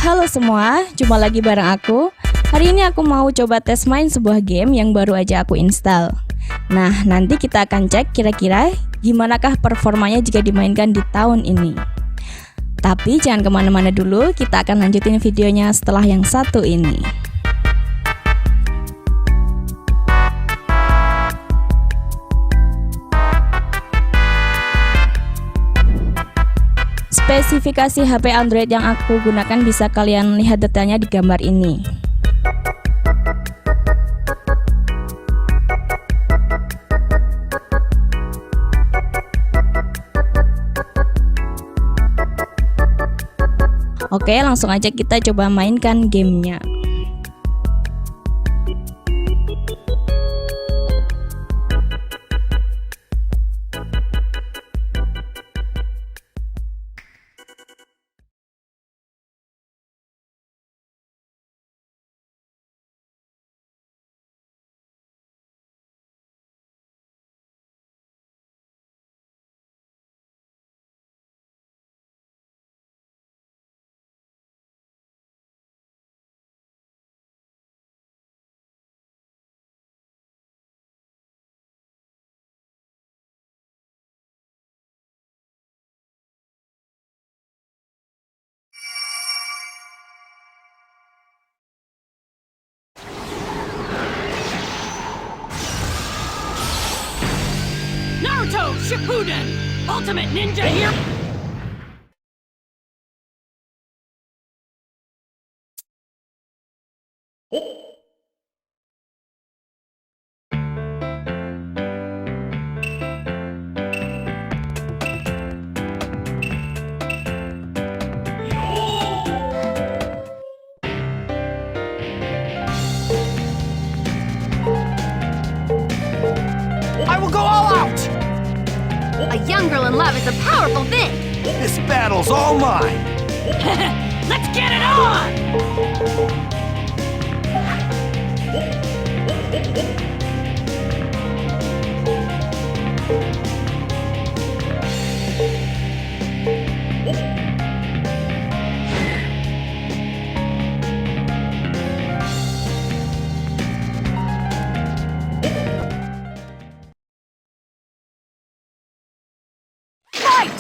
Halo semua, jumpa lagi bareng aku. Hari ini aku mau coba tes main sebuah game yang baru aja aku install. Nah, nanti kita akan cek kira-kira gimanakah performanya jika dimainkan di tahun ini. Tapi jangan kemana-mana dulu, kita akan lanjutin videonya setelah yang satu ini. Spesifikasi HP Android yang aku gunakan bisa kalian lihat detailnya di gambar ini. Oke, langsung aja kita coba mainkan gamenya. Naruto, Shippuden, Ultimate Ninja here. I will go all out! A young girl in love is a powerful thing! This battle's all mine! Let's get it on! Fight!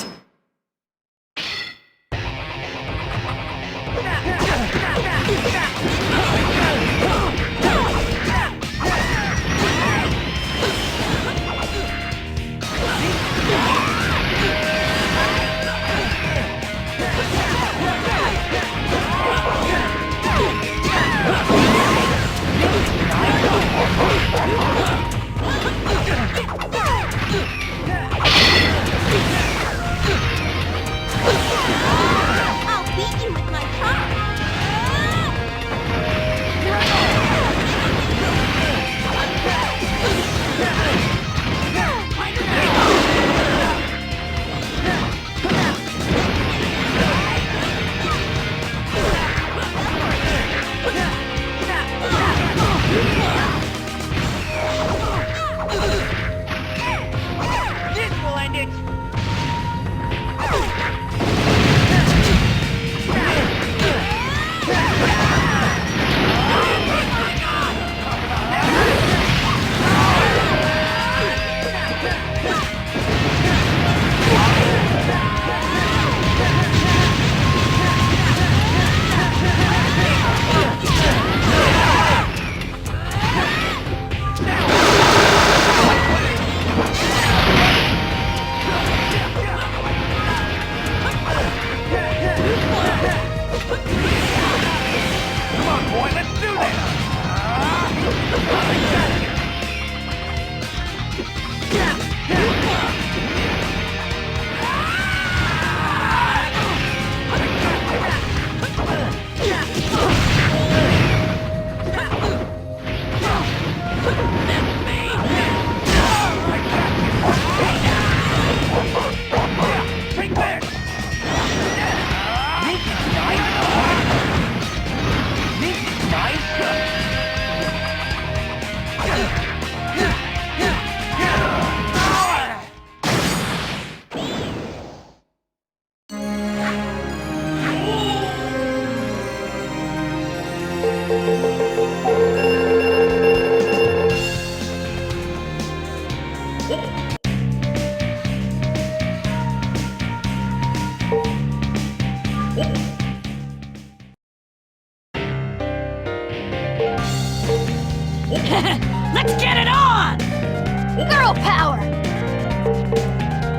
Let's get it on! Girl power!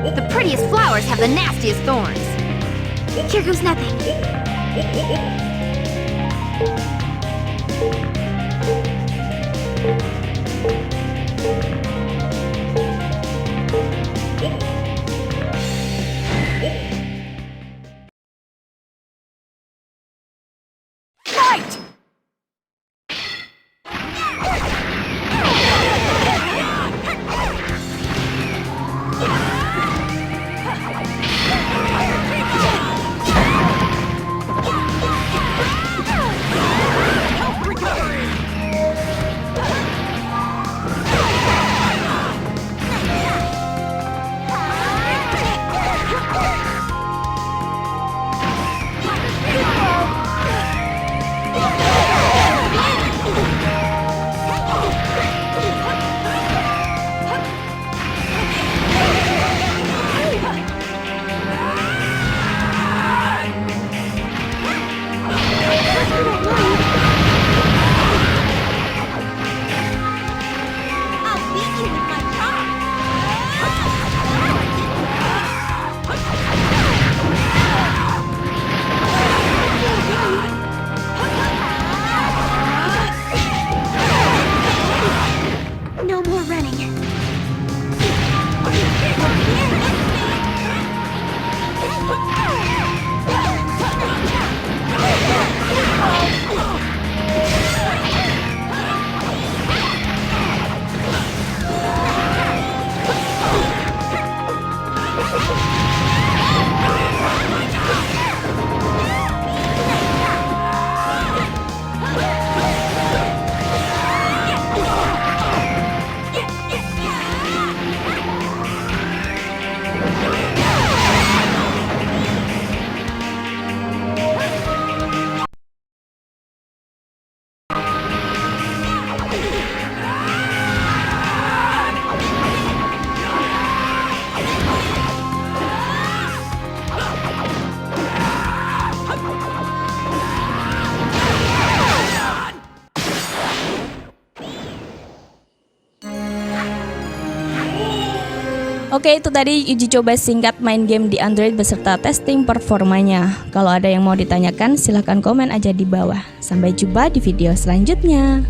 The prettiest flowers have the nastiest thorns. Here goes nothing. Fight! No more running. Oke, itu tadi uji coba singkat main game di Android beserta testing performanya. Kalau ada yang mau ditanyakan, silahkan komen aja di bawah. Sampai jumpa di video selanjutnya.